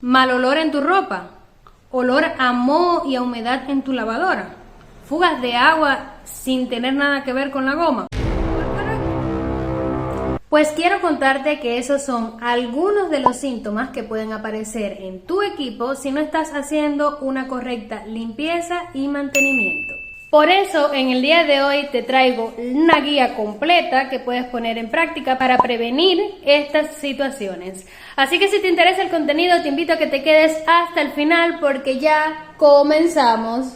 mal olor en tu ropa, olor a moho y a humedad en tu lavadora, fugas de agua sin tener nada que ver con la goma. Pues quiero contarte que esos son algunos de los síntomas que pueden aparecer en tu equipo si no estás haciendo una correcta limpieza y mantenimiento. Por eso, en el día de hoy te traigo una guía completa que puedes poner en práctica para prevenir estas situaciones. Así que si te interesa el contenido, te invito a que te quedes hasta el final porque ya comenzamos.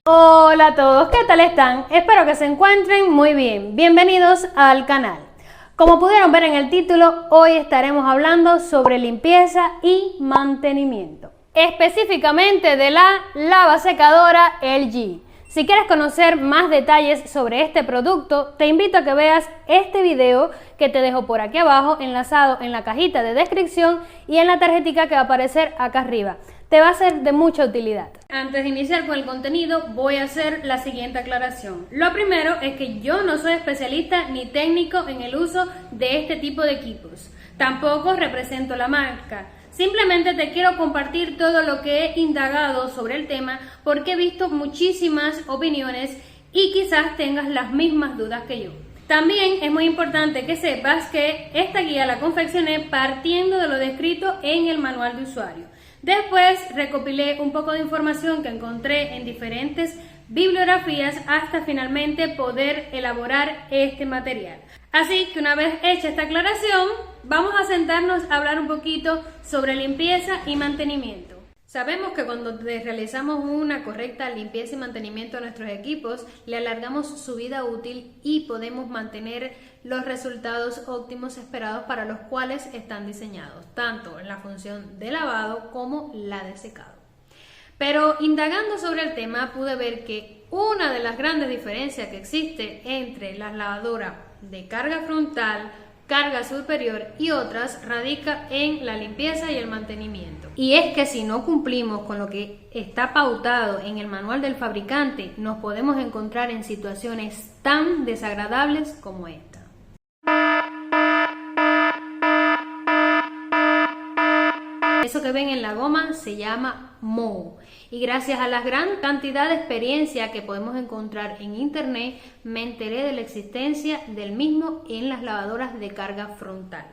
Hola a todos, ¿qué tal están? Espero que se encuentren muy bien. Bienvenidos al canal. Como pudieron ver en el título, hoy estaremos hablando sobre limpieza y mantenimiento. Específicamente de la lavasecadora LG. Si quieres conocer más detalles sobre este producto, te invito a que veas este video que te dejo por aquí abajo, enlazado en la cajita de descripción y en la tarjetita que va a aparecer acá arriba. Te va a ser de mucha utilidad. Antes de iniciar con el contenido, voy a hacer la siguiente aclaración. Lo primero es que yo no soy especialista ni técnico en el uso de este tipo de equipos. Tampoco represento la marca. Simplemente te quiero compartir todo lo que he indagado sobre el tema porque he visto muchísimas opiniones y quizás tengas las mismas dudas que yo. También es muy importante que sepas que esta guía la confeccioné partiendo de lo descrito en el manual de usuario. Después recopilé un poco de información que encontré en diferentes bibliografías hasta finalmente poder elaborar este material. Así que una vez hecha esta aclaración, vamos a sentarnos a hablar un poquito sobre limpieza y mantenimiento. Sabemos que cuando realizamos una correcta limpieza y mantenimiento a nuestros equipos, le alargamos su vida útil y podemos mantener los resultados óptimos esperados para los cuales están diseñados, tanto en la función de lavado como la de secado. Pero indagando sobre el tema pude ver que una de las grandes diferencias que existe entre las lavadoras de carga frontal, carga superior y otras radica en la limpieza y el mantenimiento. Y es que si no cumplimos con lo que está pautado en el manual del fabricante, nos podemos encontrar en situaciones tan desagradables como esta. Eso que ven en la goma se llama moho y gracias a la gran cantidad de experiencia que podemos encontrar en internet me enteré de la existencia del mismo en las lavadoras de carga frontal.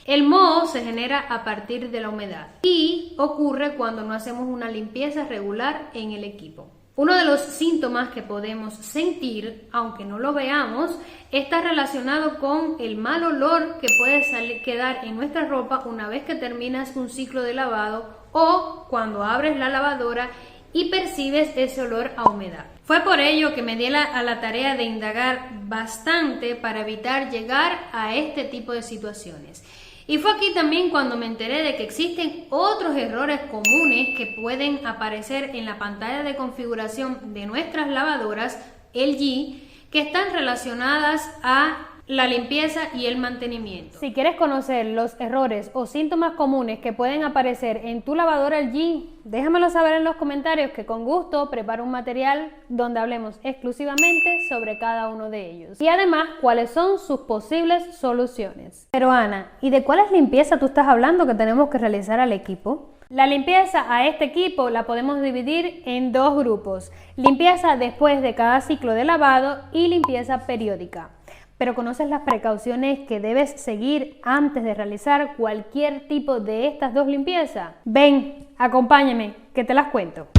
El moho se genera a partir de la humedad y ocurre cuando no hacemos una limpieza regular en el equipo. Uno de los síntomas que podemos sentir, aunque no lo veamos, está relacionado con el mal olor que puede quedar en nuestra ropa una vez que terminas un ciclo de lavado o cuando abres la lavadora y percibes ese olor a humedad. Fue por ello que me di a la tarea de indagar bastante para evitar llegar a este tipo de situaciones. Y fue aquí también cuando me enteré de que existen otros errores comunes que pueden aparecer en la pantalla de configuración de nuestras lavadoras LG que están relacionadas a la limpieza y el mantenimiento. Si quieres conocer los errores o síntomas comunes que pueden aparecer en tu lavadora LG, déjamelo saber en los comentarios que con gusto preparo un material donde hablemos exclusivamente sobre cada uno de ellos. Y además, cuáles son sus posibles soluciones. Pero Ana, ¿y de cuál limpieza tú estás hablando que tenemos que realizar al equipo? La limpieza a este equipo la podemos dividir en dos grupos. Limpieza después de cada ciclo de lavado y limpieza periódica. Pero ¿conoces las precauciones que debes seguir antes de realizar cualquier tipo de estas dos limpiezas? Ven, acompáñame, que te las cuento.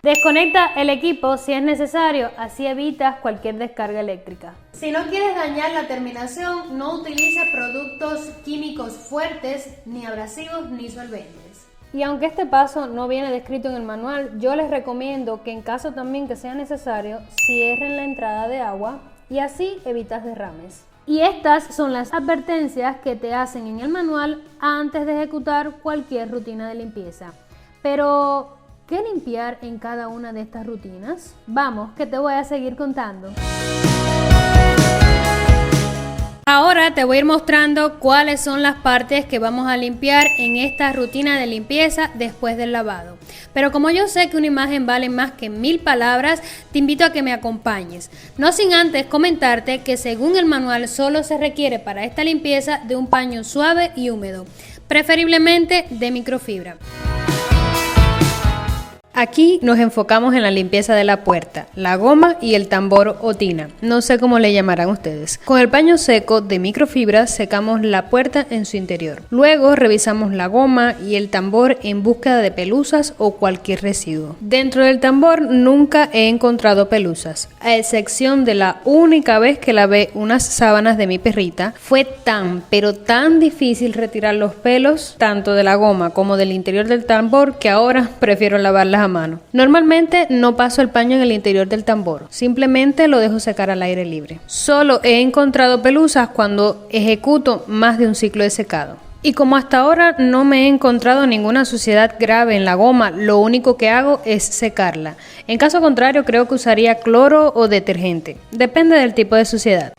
Desconecta el equipo si es necesario, así evitas cualquier descarga eléctrica. Si no quieres dañar la terminación, no utilices productos químicos fuertes, ni abrasivos, ni solventes. Y aunque este paso no viene descrito en el manual, yo les recomiendo que en caso también que sea necesario, cierren la entrada de agua y así evitas derrames. Y estas son las advertencias que te hacen en el manual antes de ejecutar cualquier rutina de limpieza. Pero, ¿qué limpiar en cada una de estas rutinas? Vamos, que te voy a seguir contando. Ahora te voy a ir mostrando cuáles son las partes que vamos a limpiar en esta rutina de limpieza después del lavado. Pero como yo sé que una imagen vale más que 1000 palabras, te invito a que me acompañes. No sin antes comentarte que según el manual solo se requiere para esta limpieza de un paño suave y húmedo, preferiblemente de microfibra. Aquí nos enfocamos en la limpieza de la puerta, la goma y el tambor o tina, no sé cómo le llamarán ustedes. Con el paño seco de microfibra secamos la puerta en su interior. Luego revisamos la goma y el tambor en búsqueda de pelusas o cualquier residuo. Dentro del tambor nunca he encontrado pelusas, a excepción de la única vez que lavé unas sábanas de mi perrita. Fue pero tan difícil retirar los pelos, tanto de la goma como del interior del tambor, que ahora prefiero lavarlas a mano. Normalmente no paso el paño en el interior del tambor, simplemente lo dejo secar al aire libre. Solo he encontrado pelusas cuando ejecuto más de un ciclo de secado. Y como hasta ahora no me he encontrado ninguna suciedad grave en la goma, lo único que hago es secarla. En caso contrario, creo que usaría cloro o detergente. Depende del tipo de suciedad.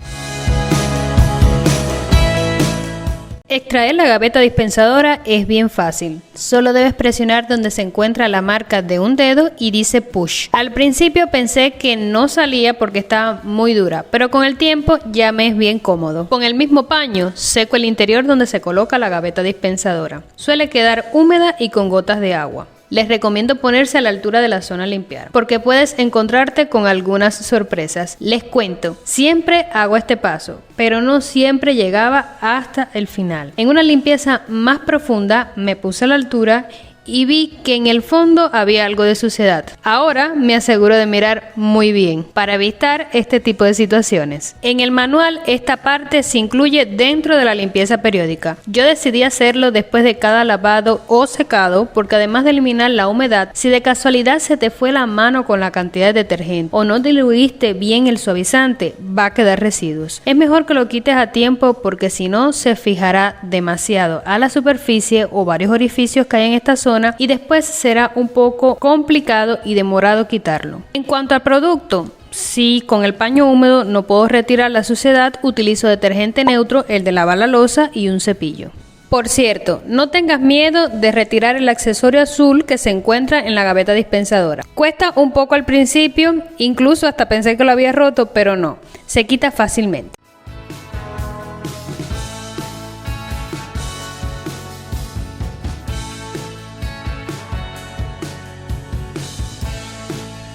Extraer la gaveta dispensadora es bien fácil. Solo debes presionar donde se encuentra la marca de un dedo y dice push. Al principio pensé que no salía porque estaba muy dura, pero con el tiempo ya me es bien cómodo. Con el mismo paño seco el interior donde se coloca la gaveta dispensadora. Suele quedar húmeda y con gotas de agua. Les recomiendo ponerse a la altura de la zona a limpiar, porque puedes encontrarte con algunas sorpresas. Les cuento, siempre hago este paso, pero no siempre llegaba hasta el final. En una limpieza más profunda me puse a la altura y vi que en el fondo había algo de suciedad. Ahora me aseguro de mirar muy bien para evitar este tipo de situaciones. En el manual esta parte se incluye dentro de la limpieza periódica. Yo decidí hacerlo después de cada lavado o secado porque además de eliminar la humedad, si de casualidad se te fue la mano con la cantidad de detergente o no diluiste bien el suavizante, va a quedar residuos. Es mejor que lo quites a tiempo porque si no se fijará demasiado a la superficie o varios orificios que hay en esta zona y después será un poco complicado y demorado quitarlo. En cuanto al producto, si con el paño húmedo no puedo retirar la suciedad, utilizo detergente neutro, el de lavar la loza y un cepillo. Por cierto, no tengas miedo de retirar el accesorio azul que se encuentra en la gaveta dispensadora. Cuesta un poco al principio, incluso hasta pensé que lo había roto, pero no, se quita fácilmente.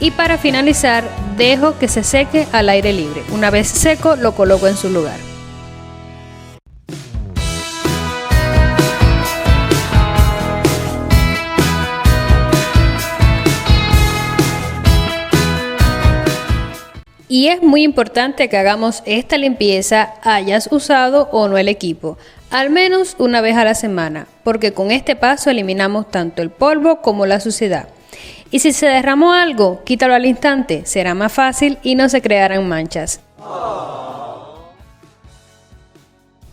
Y para finalizar, dejo que se seque al aire libre. Una vez seco, lo coloco en su lugar. Y es muy importante que hagamos esta limpieza, hayas usado o no el equipo, al menos una vez a la semana, porque con este paso eliminamos tanto el polvo como la suciedad. Y si se derramó algo, quítalo al instante, será más fácil y no se crearán manchas.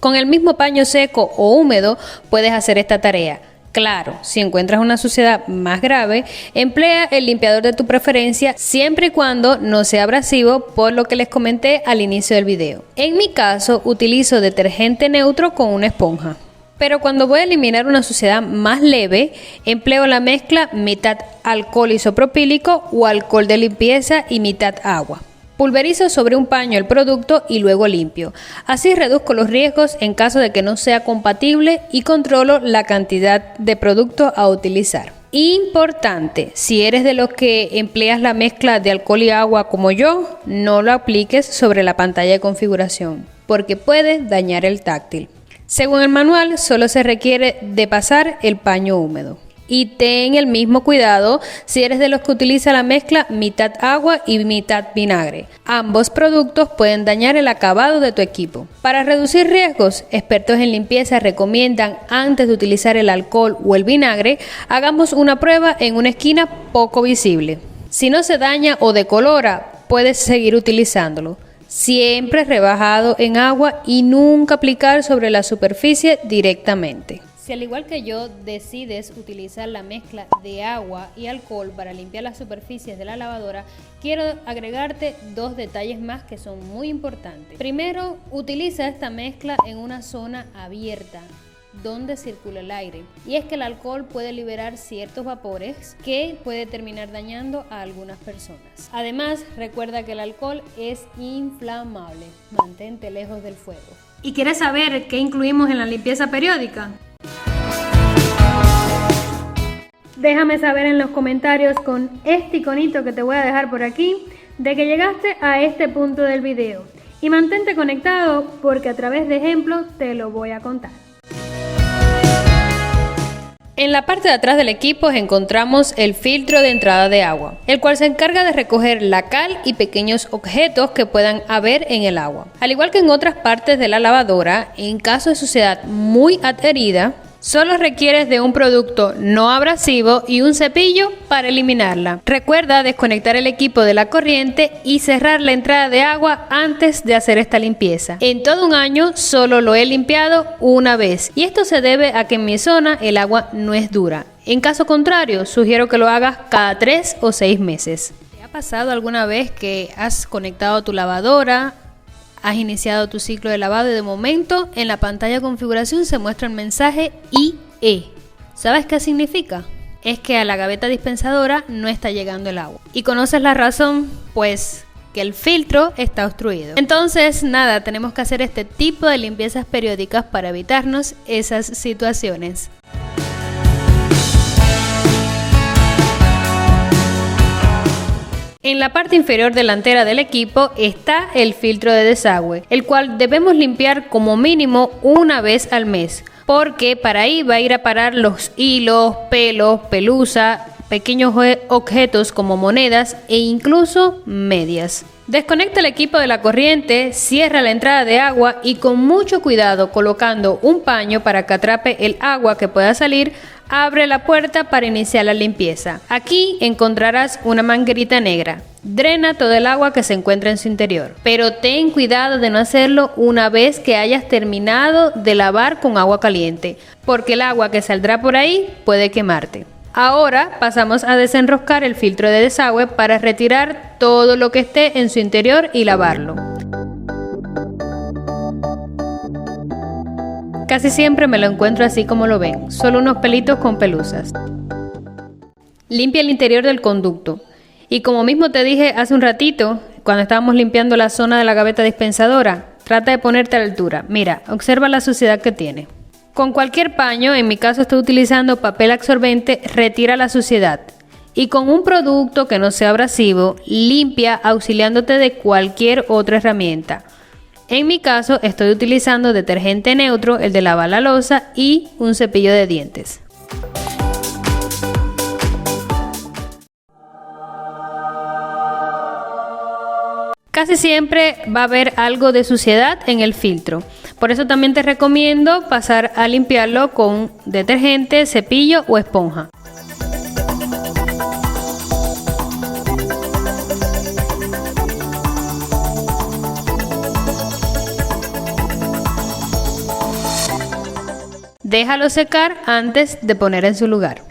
Con el mismo paño seco o húmedo puedes hacer esta tarea. Claro, si encuentras una suciedad más grave, emplea el limpiador de tu preferencia siempre y cuando no sea abrasivo, por lo que les comenté al inicio del video. En mi caso, utilizo detergente neutro con una esponja. Pero cuando voy a eliminar una suciedad más leve, empleo la mezcla mitad alcohol isopropílico o alcohol de limpieza y mitad agua. Pulverizo sobre un paño el producto y luego limpio. Así reduzco los riesgos en caso de que no sea compatible y controlo la cantidad de producto a utilizar. Importante, si eres de los que empleas la mezcla de alcohol y agua como yo, no lo apliques sobre la pantalla de configuración, porque puede dañar el táctil. Según el manual, solo se requiere de pasar el paño húmedo. Y ten el mismo cuidado si eres de los que utiliza la mezcla mitad agua y mitad vinagre. Ambos productos pueden dañar el acabado de tu equipo. Para reducir riesgos, expertos en limpieza recomiendan antes de utilizar el alcohol o el vinagre, hagamos una prueba en una esquina poco visible. Si no se daña o decolora, puedes seguir utilizándolo. Siempre rebajado en agua y nunca aplicar sobre la superficie directamente. Si al igual que yo decides utilizar la mezcla de agua y alcohol para limpiar las superficies de la lavadora, quiero agregarte dos detalles más que son muy importantes. Primero, utiliza esta mezcla en una zona abierta. donde circula el aire. Y es que el alcohol puede liberar ciertos vapores que puede terminar dañando a algunas personas. Además, recuerda que el alcohol es inflamable. Mantente lejos del fuego. ¿Y quieres saber qué incluimos en la limpieza periódica? Déjame saber en los comentarios con este iconito que te voy a dejar por aquí de que llegaste a este punto del video. Y mantente conectado porque a través de ejemplos te lo voy a contar. En la parte de atrás del equipo encontramos el filtro de entrada de agua, el cual se encarga de recoger la cal y pequeños objetos que puedan haber en el agua. Al igual que en otras partes de la lavadora, en caso de suciedad muy adherida, solo requieres de un producto no abrasivo y un cepillo para eliminarla. Recuerda desconectar el equipo de la corriente y cerrar la entrada de agua antes de hacer esta limpieza. En todo un año solo lo he limpiado una vez y esto se debe a que en mi zona el agua no es dura. En caso contrario, sugiero que lo hagas cada 3 o 6 meses. ¿Te ha pasado alguna vez que has conectado tu lavadora? Has iniciado tu ciclo de lavado y de momento en la pantalla de configuración se muestra el mensaje IE. ¿Sabes qué significa? Es que a la gaveta dispensadora no está llegando el agua. ¿Y conoces la razón? Pues que el filtro está obstruido. Entonces nada, tenemos que hacer este tipo de limpiezas periódicas para evitarnos esas situaciones. En la parte inferior delantera del equipo está el filtro de desagüe, el cual debemos limpiar como mínimo una vez al mes, porque para ahí va a ir a parar los hilos, pelos, pelusa, pequeños objetos como monedas e incluso medias. Desconecta el equipo de la corriente, cierra la entrada de agua y con mucho cuidado colocando un paño para que atrape el agua que pueda salir, abre la puerta para iniciar la limpieza. Aquí encontrarás una manguerita negra. Drena todo el agua que se encuentra en su interior. Pero ten cuidado de no hacerlo una vez que hayas terminado de lavar con agua caliente, porque el agua que saldrá por ahí puede quemarte. Ahora pasamos a desenroscar el filtro de desagüe para retirar todo lo que esté en su interior y lavarlo. Casi siempre me lo encuentro así como lo ven, solo unos pelitos con pelusas. Limpia el interior del conducto. Y como mismo te dije hace un ratito, cuando estábamos limpiando la zona de la gaveta dispensadora, trata de ponerte a la altura. Mira, observa la suciedad que tiene. Con cualquier paño, en mi caso estoy utilizando papel absorbente, retira la suciedad. Y con un producto que no sea abrasivo, limpia auxiliándote de cualquier otra herramienta. En mi caso estoy utilizando detergente neutro, el de lavar la loza y un cepillo de dientes. Casi siempre va a haber algo de suciedad en el filtro. Por eso también te recomiendo pasar a limpiarlo con detergente, cepillo o esponja. Déjalo secar antes de poner en su lugar.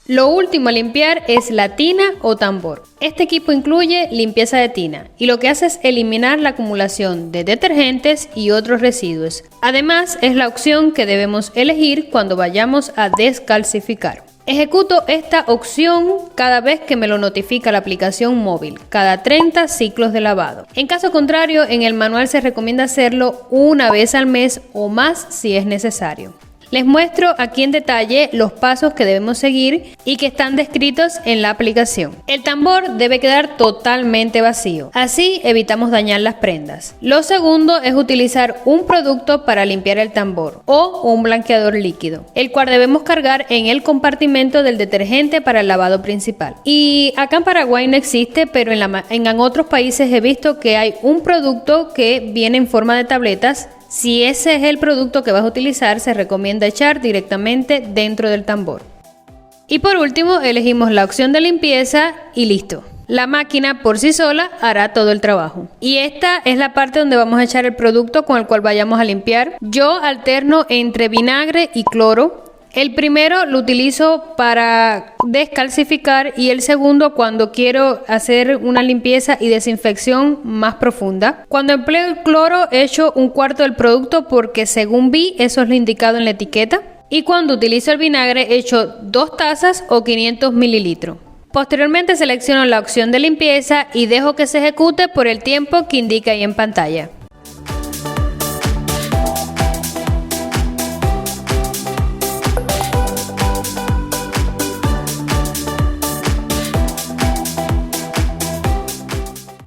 Lo último a limpiar es la tina o tambor. Este equipo incluye limpieza de tina y lo que hace es eliminar la acumulación de detergentes y otros residuos. Además, es la opción que debemos elegir cuando vayamos a descalcificar. Ejecuto esta opción cada vez que me lo notifica la aplicación móvil, cada 30 ciclos de lavado. En caso contrario, en el manual se recomienda hacerlo una vez al mes o más si es necesario. Les muestro aquí en detalle los pasos que debemos seguir y que están descritos en la aplicación. El tambor debe quedar totalmente vacío, así evitamos dañar las prendas. Lo segundo es utilizar un producto para limpiar el tambor o un blanqueador líquido, el cual debemos cargar en el compartimento del detergente para el lavado principal. Y acá en Paraguay no existe, pero en otros países he visto que hay un producto que viene en forma de tabletas. Si ese es el producto que vas a utilizar, se recomienda echar directamente dentro del tambor. Y por último, elegimos la opción de limpieza y listo. La máquina por sí sola hará todo el trabajo. Y esta es la parte donde vamos a echar el producto con el cual vayamos a limpiar. Yo alterno entre vinagre y cloro. El primero lo utilizo para descalcificar y el segundo cuando quiero hacer una limpieza y desinfección más profunda. Cuando empleo el cloro echo 1/4 del producto porque según vi eso es lo indicado en la etiqueta. Y cuando utilizo el vinagre echo 2 tazas o 500 mililitros. Posteriormente selecciono la opción de limpieza y dejo que se ejecute por el tiempo que indica ahí en pantalla.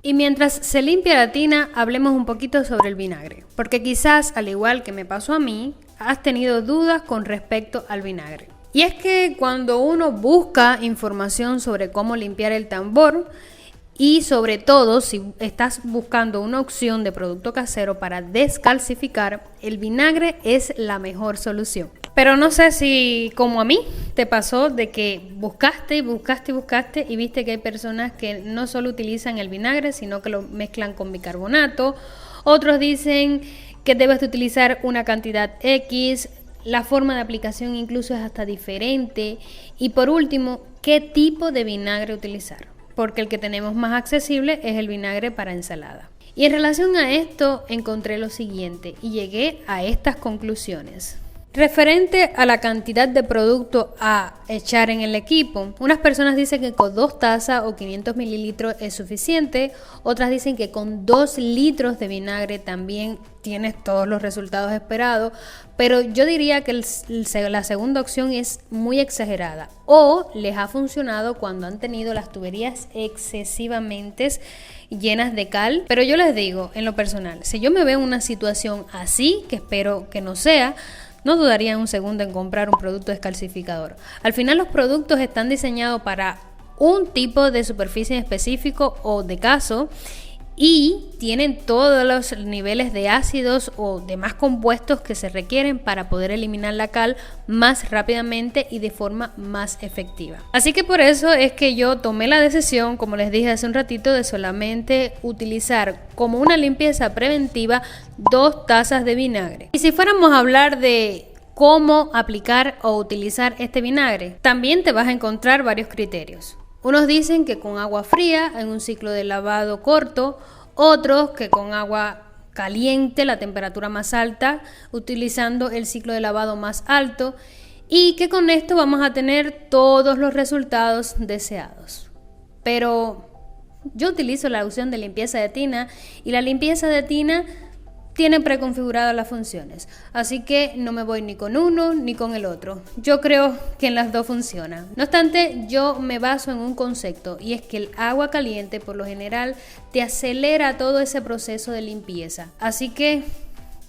Y mientras se limpia la tina, hablemos un poquito sobre el vinagre, porque quizás, al igual que me pasó a mí, has tenido dudas con respecto al vinagre. Y es que cuando uno busca información sobre cómo limpiar el tambor, y sobre todo si estás buscando una opción de producto casero para descalcificar, el vinagre es la mejor solución. Pero no sé si como a mí te pasó de que buscaste y viste que hay personas que no solo utilizan el vinagre, sino que lo mezclan con bicarbonato. Otros dicen que debes de utilizar una cantidad X, la forma de aplicación incluso es hasta diferente. Y por último, ¿qué tipo de vinagre utilizar? Porque el que tenemos más accesible es el vinagre para ensalada. Y en relación a esto encontré lo siguiente y llegué a estas conclusiones. Referente a la cantidad de producto a echar en el equipo, unas personas dicen que con 2 tazas o 500 mililitros es suficiente, otras dicen que con 2 litros de vinagre también tienes todos los resultados esperados, pero yo diría que la segunda opción es muy exagerada o les ha funcionado cuando han tenido las tuberías excesivamente llenas de cal. Pero yo les digo, en lo personal, si yo me veo en una situación así, que espero que no sea, no dudaría un segundo en comprar un producto descalcificador. Al final los productos están diseñados para un tipo de superficie en específico o de caso y tienen todos los niveles de ácidos o demás compuestos que se requieren para poder eliminar la cal más rápidamente y de forma más efectiva. Así que por eso es que yo tomé la decisión, como les dije hace un ratito, de solamente utilizar como una limpieza preventiva 2 tazas de vinagre. Y si fuéramos a hablar de cómo aplicar o utilizar este vinagre, también te vas a encontrar varios criterios. Unos dicen que con agua fría en un ciclo de lavado corto, otros que con agua caliente, la temperatura más alta, utilizando el ciclo de lavado más alto y que con esto vamos a tener todos los resultados deseados. Pero yo utilizo la opción de limpieza de tina y la limpieza de tina tiene preconfiguradas las funciones, así que no me voy ni con uno ni con el otro. Yo creo que en las dos funciona. No obstante, yo me baso en un concepto y es que el agua caliente por lo general te acelera todo ese proceso de limpieza. Así que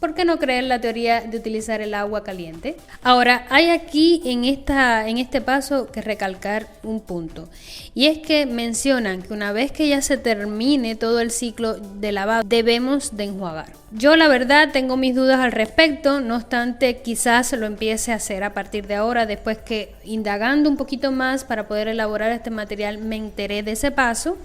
¿por qué no creer la teoría de utilizar el agua caliente? Ahora, hay aquí en este paso que recalcar un punto. Y es que mencionan que una vez que ya se termine todo el ciclo de lavado, debemos de enjuagar. Yo la verdad tengo mis dudas al respecto, no obstante quizás lo empiece a hacer a partir de ahora, después que indagando un poquito más para poder elaborar este material me enteré de ese paso.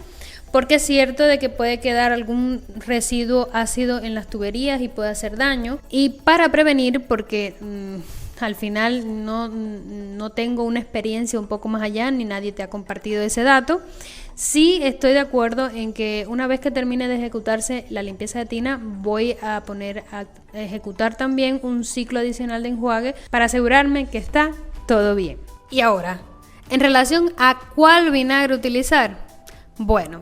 Porque es cierto de que puede quedar algún residuo ácido en las tuberías y puede hacer daño. Y para prevenir, porque al final no tengo una experiencia un poco más allá, ni nadie te ha compartido ese dato, sí estoy de acuerdo en que una vez que termine de ejecutarse la limpieza de tina, voy a poner a ejecutar también un ciclo adicional de enjuague para asegurarme que está todo bien. Y ahora, en relación a cuál vinagre utilizar. Bueno,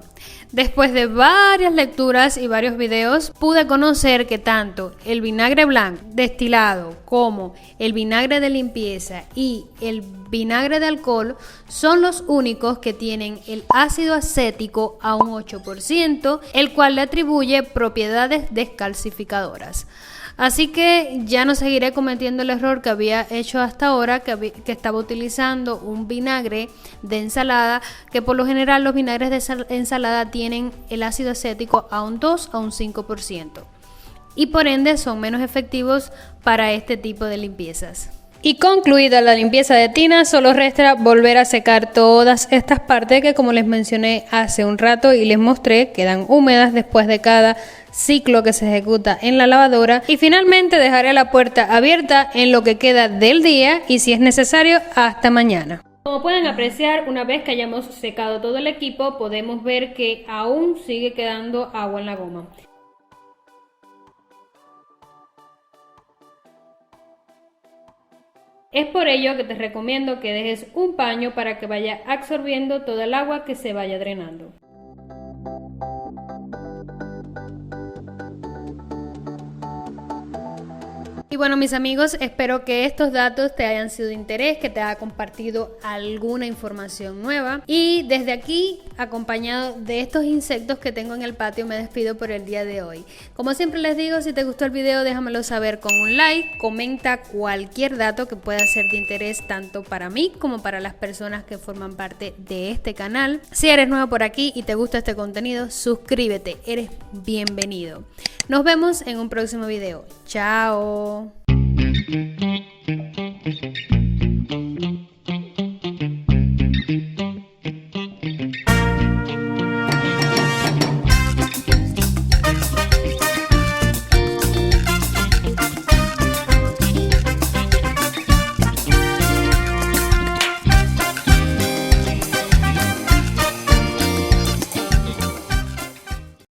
después de varias lecturas y varios videos, pude conocer que tanto el vinagre blanco destilado como el vinagre de limpieza y el vinagre de alcohol son los únicos que tienen el ácido acético a un 8%, el cual le atribuye propiedades descalcificadoras. Así que ya no seguiré cometiendo el error que había hecho hasta ahora, que estaba utilizando un vinagre de ensalada, que por lo general los vinagres de ensalada tienen el ácido acético a un 2 a un 5% y por ende son menos efectivos para este tipo de limpiezas. Y concluida la limpieza de tina, solo resta volver a secar todas estas partes que, como les mencioné hace un rato y les mostré, quedan húmedas después de cada ciclo que se ejecuta en la lavadora y finalmente dejaré la puerta abierta en lo que queda del día y si es necesario hasta mañana. Como pueden apreciar, una vez que hayamos secado todo el equipo, podemos ver que aún sigue quedando agua en la goma. Es por ello que te recomiendo que dejes un paño para que vaya absorbiendo todo el agua que se vaya drenando. Y bueno, mis amigos, espero que estos datos te hayan sido de interés, que te haya compartido alguna información nueva. Y desde aquí, acompañado de estos insectos que tengo en el patio, me despido por el día de hoy. Como siempre les digo, si te gustó el video, déjamelo saber con un like, comenta cualquier dato que pueda ser de interés tanto para mí como para las personas que forman parte de este canal. Si eres nuevo por aquí y te gusta este contenido, suscríbete, eres bienvenido. Nos vemos en un próximo video. Chao.